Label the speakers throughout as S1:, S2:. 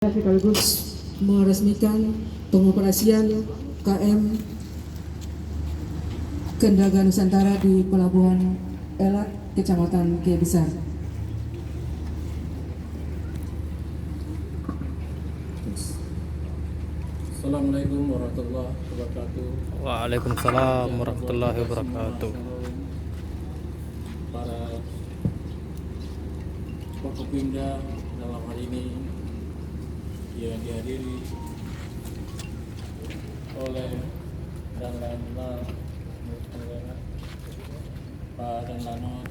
S1: Sekaligus meresmikan pengoperasian KM Kendaga Nusantara di Pelabuhan Elat, Kecamatan Kiai Besar.
S2: Assalamualaikum warahmatullahi wabarakatuh.
S3: Waalaikumsalam warahmatullahi wabarakatuh.
S2: Para Forkopimda dalam hal ini yang dihadiri oleh Pak Danlanot,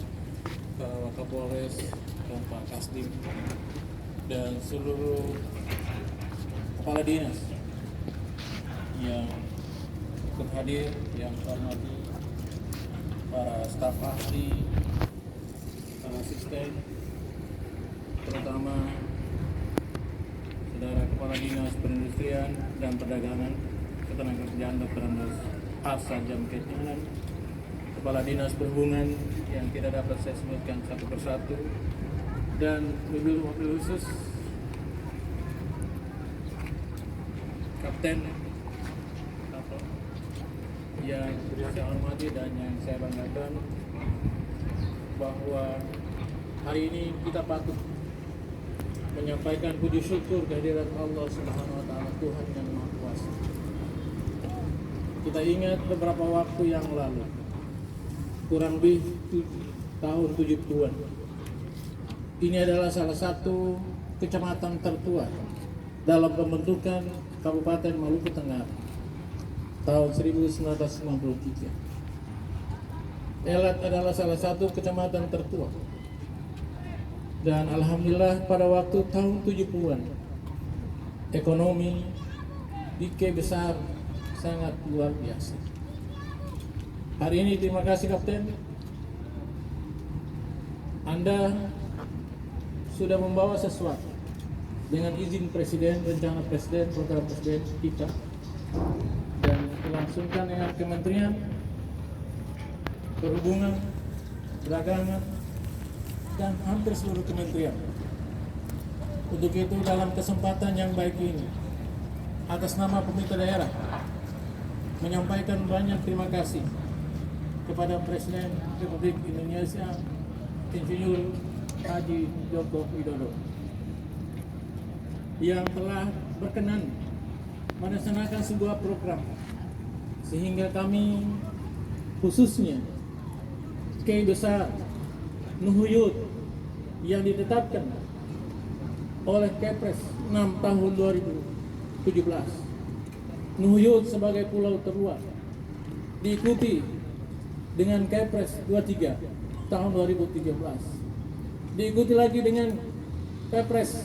S2: Pak Wakapolres, dan Pak Kasdim, dan seluruh kepala dinas yang hadir, yang hormati para staf ahli, para asisten, terutama saudara kepala dinas perindustrian dan perdagangan, ketenagakerjaan Dr. Andes Hasan Jam Ketnyanan, kepala dinas perhubungan yang tidak dapat saya sebutkan satu persatu, dan mobil khusus Kapten yang saya hormati dan yang saya banggakan, bahwa hari ini kita patut menyampaikan puji syukur kehadirat Allah Subhanahu wa taala, Tuhan yang Maha Kuasa. Kita ingat beberapa waktu yang lalu, kurang lebih tahun 70-an, ini adalah salah satu kecamatan tertua dalam pembentukan Kabupaten Maluku Tengah tahun 1993. Elat adalah salah satu kecamatan tertua. Dan alhamdulillah pada waktu tahun 70-an ekonomi di Kiai Besar sangat luar biasa. Hari ini terima kasih Kapten, Anda sudah membawa sesuatu dengan izin Presiden, rencana Presiden, program Presiden kita, dan dilangsungkan dengan Kementerian Perhubungan, Perdagangan, dan hampir seluruh kementerian. Untuk itu dalam kesempatan yang baik ini, atas nama pemerintah daerah menyampaikan banyak terima kasih kepada Presiden Republik Indonesia Insinyur Haji Joko Widodo yang telah berkenan melaksanakan sebuah program sehingga kami, khususnya Kiai Besar Nuhuyut yang ditetapkan oleh Kepres 6 tahun 2017, Nuhuyut sebagai pulau terluar, diikuti dengan Kepres 23 tahun 2013, diikuti lagi dengan Kepres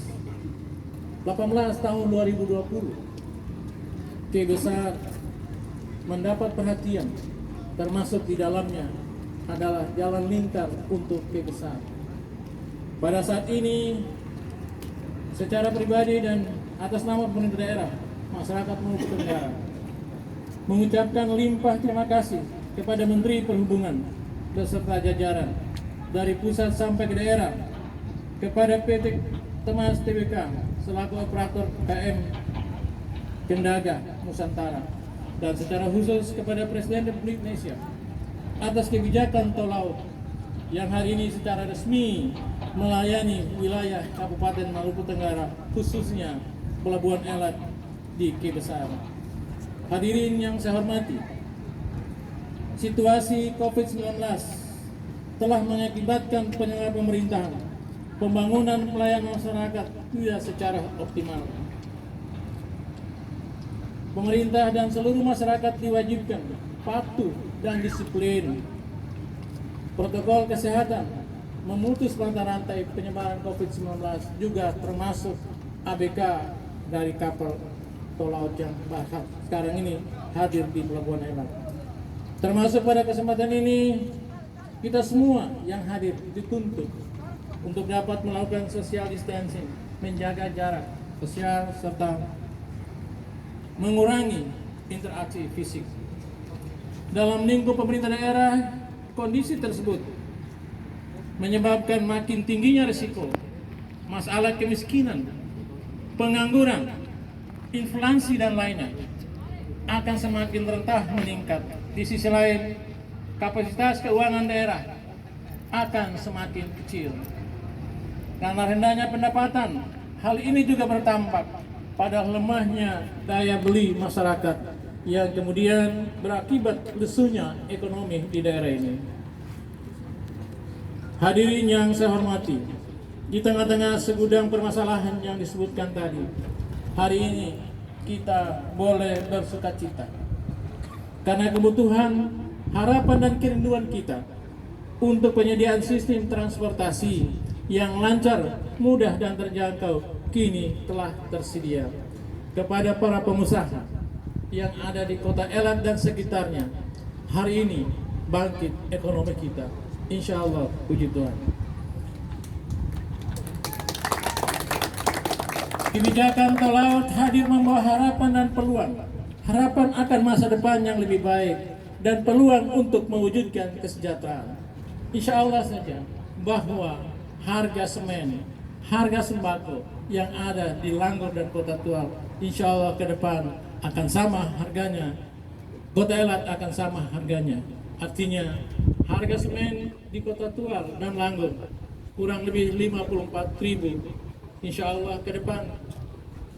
S2: 18 tahun 2020. Kiai Besar mendapat perhatian, termasuk di dalamnya adalah jalan lingkar untuk Kiai Besar. Pada saat ini, secara pribadi dan atas nama pemerintah daerah, masyarakat Maluku Tenggara, mengucapkan limpah terima kasih kepada Menteri Perhubungan beserta jajaran dari pusat sampai ke daerah, kepada PT Temas Tbk selaku operator KM Kendaga Nusantara, dan secara khusus kepada Presiden Republik Indonesia atas kebijakan tol laut yang hari ini secara resmi melayani wilayah Kabupaten Maluku Tenggara, khususnya Pelabuhan Elat di Kiai Besar. Hadirin yang saya hormati, situasi COVID-19 telah mengakibatkan penyelenggaraan pemerintahan, pembangunan pelayanan masyarakat tidak secara optimal. Pemerintah dan seluruh masyarakat diwajibkan patuh dan disiplin protokol kesehatan, memutus rantai penyebaran COVID-19, juga termasuk ABK dari kapal tol laut yang sekarang ini hadir di Pelabuhan Elat. Termasuk pada kesempatan ini, kita semua yang hadir dituntut untuk dapat melakukan social distancing, menjaga jarak sosial, serta mengurangi interaksi fisik. Dalam lingkup pemerintah daerah, kondisi tersebut menyebabkan makin tingginya risiko masalah kemiskinan pengangguran, inflasi dan lainnya akan semakin rentan meningkat. Di sisi lain, kapasitas keuangan daerah akan semakin kecil. Karena rendahnya pendapatan, hal ini juga berdampak pada lemahnya daya beli masyarakat yang kemudian berakibat lesunya ekonomi di daerah ini. Hadirin yang saya hormati, di tengah-tengah segudang permasalahan yang disebutkan tadi, hari ini kita boleh bersukacita karena kebutuhan, harapan dan kerinduan kita untuk penyediaan sistem transportasi yang lancar, mudah dan terjangkau kini telah tersedia. Kepada para pengusaha yang ada di kota Elat dan sekitarnya, hari ini bangkit ekonomi kita, insya Allah, puji Tuhan. Kebijakan tol laut hadir membawa harapan dan peluang, harapan akan masa depan yang lebih baik dan peluang untuk mewujudkan kesejahteraan. Insya Allah saja bahwa harga semen, harga sembako yang ada di Langgor dan Kota Tual, insya Allah ke depan akan sama harganya. Kota Elat akan sama harganya. Artinya harga semen di Kota Tual dan Langgor kurang lebih 54.000. Insya Allah ke depan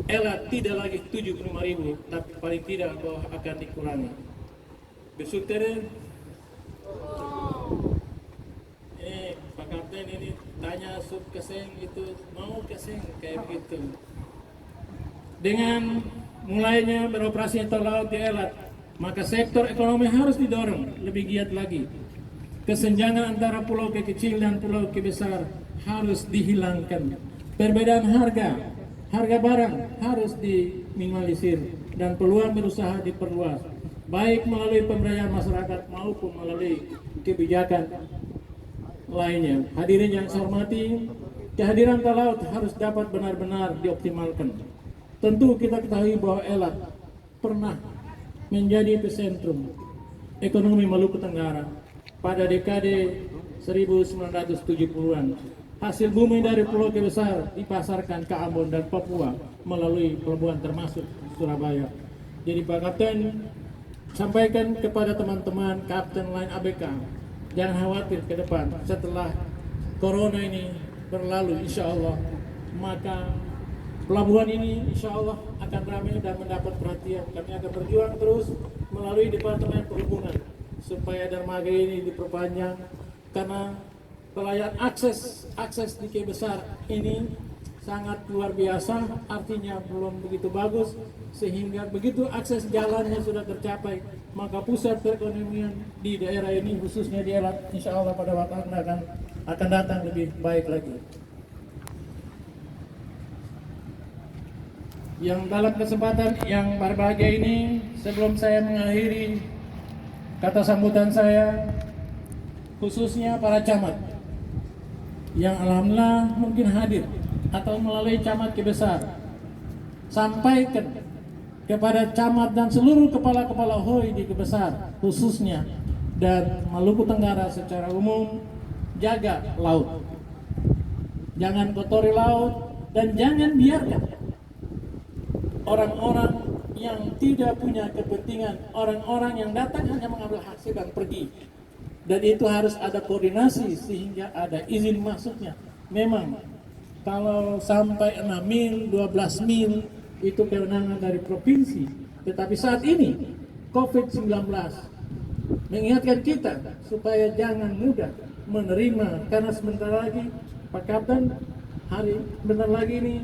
S2: Elat tidak lagi 75.000, tapi paling tidak bahwa akan dikurangi. Besok Pak Kapten ini tanya sub keseng itu mau keseng kayak begitu. Dengan mulainya beroperasi tol laut di Elat, maka sektor ekonomi harus didorong lebih giat lagi. Kesenjangan antara pulau kecil dan pulau besar harus dihilangkan. Perbedaan harga barang harus diminimalisir dan peluang berusaha diperluas, baik melalui pemberdayaan masyarakat maupun melalui kebijakan lainnya. Hadirin yang saya hormati, kehadiran tol laut harus dapat benar-benar dioptimalkan. Tentu kita ketahui bahwa Elat pernah menjadi epicentrum ekonomi Maluku Tenggara pada dekade 1970-an. Hasil bumi dari pulau besar dipasarkan ke Ambon dan Papua melalui pelabuhan termasuk Surabaya. Jadi Pak Kapten, sampaikan kepada teman-teman Kapten lain ABK, jangan khawatir ke depan setelah Corona ini berlalu, insya Allah, maka pelabuhan ini insya Allah akan ramai dan mendapat perhatian. Kami akan berjuang terus melalui Departemen Perhubungan supaya dermaga ini diperpanjang, karena pelayanan akses di Kota Besar ini sangat luar biasa, artinya belum begitu bagus, sehingga begitu akses jalannya sudah tercapai, maka pusat perekonomian di daerah ini khususnya di Elat insya Allah pada waktu akan datang lebih baik lagi. Yang dalam kesempatan yang berbahagia ini, sebelum saya mengakhiri kata sambutan saya, khususnya para camat yang alhamdulillah mungkin hadir atau melalui camat Besar, sampaikan kepada camat dan seluruh kepala-kepala HOI di Besar khususnya dan Maluku Tenggara secara umum, jaga laut, jangan kotori laut, dan jangan biarkan orang-orang yang tidak punya kepentingan, orang-orang yang datang hanya mengambil hasil dan pergi. Dan itu harus ada koordinasi sehingga ada izin masuknya. Memang kalau sampai 6 mil, 12 mil itu kewenangan dari provinsi. Tetapi saat ini COVID-19 mengingatkan kita supaya jangan mudah menerima, karena sebentar lagi Pak Kapten, hari bentar lagi ini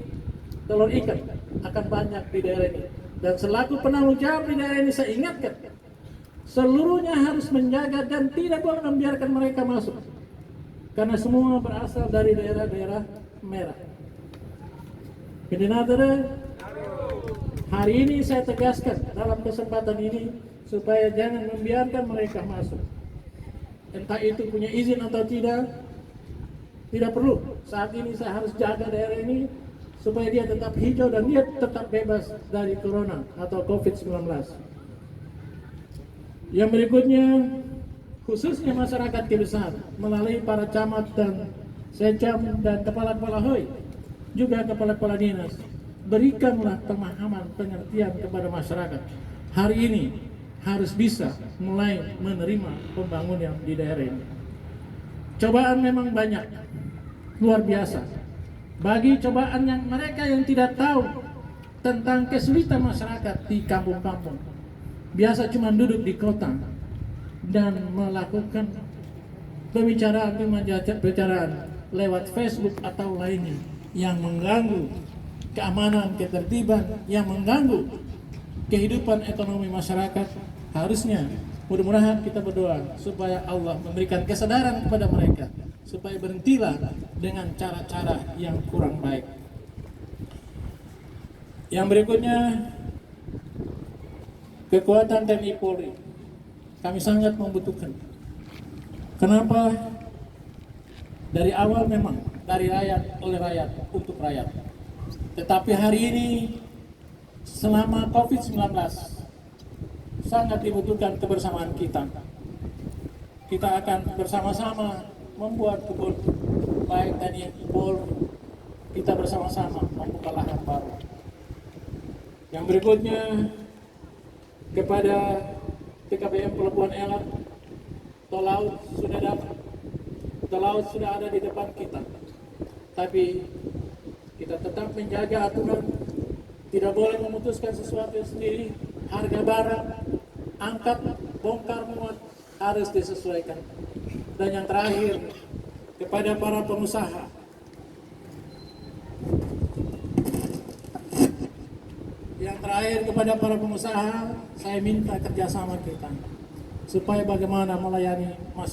S2: telur ikan akan banyak di daerah ini. Dan selaku penanggung jawab di daerah ini saya ingatkan, seluruhnya harus menjaga dan tidak boleh membiarkan mereka masuk, karena semua berasal dari daerah-daerah merah. Kedinatara, hari ini saya tegaskan dalam kesempatan ini supaya jangan membiarkan mereka masuk. Entah itu punya izin atau tidak perlu. Saat ini saya harus jaga daerah ini supaya dia tetap hijau dan dia tetap bebas dari corona atau COVID-19. Yang berikutnya, khususnya masyarakat Besar melalui para camat dan secam dan kepala-kepala HOI, juga kepala-kepala dinas, berikanlah pemahaman, pengertian kepada masyarakat. Hari ini harus bisa mulai menerima pembangunan di daerah ini. Cobaan memang banyak, luar biasa. Bagi cobaan yang mereka yang tidak tahu tentang kesulitan masyarakat di kampung-kampung, biasa cuma duduk di kota dan melakukan pembicaraan lewat Facebook atau lainnya yang mengganggu keamanan, ketertiban, yang mengganggu kehidupan ekonomi masyarakat. Harusnya mudah-mudahan kita berdoa supaya Allah memberikan kesadaran kepada mereka, supaya berhentilah dengan cara-cara yang kurang baik. Yang berikutnya, kekuatan TNI Polri kami sangat membutuhkan. Kenapa? Dari awal memang dari rakyat, oleh rakyat, untuk rakyat. Tetapi hari ini selama COVID-19 sangat dibutuhkan kebersamaan kita. Kita akan bersama-sama membuat kebun, baik TNI Polri, kita bersama-sama membuka lahan baru. Yang berikutnya, kepada TKPM Pelabuhan Elat, tol laut sudah datang, tol laut sudah ada di depan kita. Tapi kita tetap menjaga aturan, tidak boleh memutuskan sesuatu sendiri. Harga barang, angkat, bongkar muat harus disesuaikan. Dan yang terakhir, kepada para pengusaha, saya minta kerjasama kita supaya bagaimana melayani masyarakat.